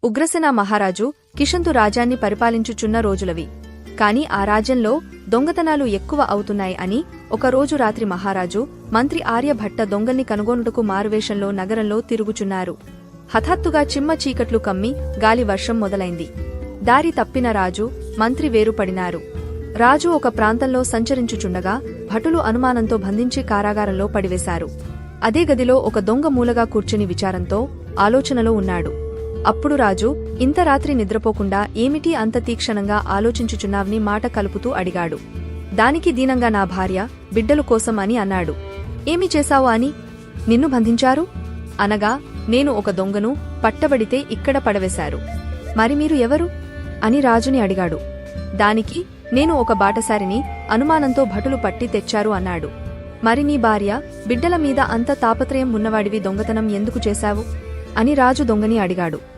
ఉగ్రసేన మహారాజు కిషంతు రాజ్యాన్ని పరిపాలించుచున్న రోజులవి. కాని ఆ రాజ్యంలో దొంగతనాలు ఎక్కువ అవుతున్నాయి అని ఒకరోజు రాత్రి మహారాజు మంత్రి ఆర్యభట్ట దొంగల్ని కనుగొనుటకు మారువేషంలో నగరంలో తిరుగుచున్నారు. హఠాత్తుగా చిమ్మ చీకట్లు కమ్మి గాలి వర్షం మొదలైంది. దారి తప్పిన రాజు మంత్రి వేరుపడినారు. రాజు ఒక ప్రాంతంలో సంచరించుచుండగా భటులు అనుమానంతో బంధించి కారాగారంలో పడివేశారు. అదే గదిలో ఒక దొంగ మూలగా కూర్చుని విచారంతో ఆలోచనలో ఉన్నాడు. అప్పుడు రాజు, ఇంత రాత్రి నిద్రపోకుండా ఏమిటి అంత తీక్షణంగా ఆలోచించుచున్నావ్ని మాట కలుపుతూ అడిగాడు. దానికి దీనంగా నా భార్య, బిడ్డలు కోసం అని అన్నాడు. ఏమి చేశావు అని? నిన్ను బంధించారు అనగా, నేను ఒక దొంగను, పట్టబడితే ఇక్కడ పడవేశారు. మరి మీరు ఎవరు అని రాజుని అడిగాడు. దానికి, నేను ఒక బాటసారిని, అనుమానంతో భటులు పట్టి తెచ్చారు అన్నాడు. మరి నీ భార్య, బిడ్డల మీద అంత తాపత్రయం ఉన్నవాడివి దొంగతనం ఎందుకు చేశావు అని రాజు దొంగని అడిగాడు.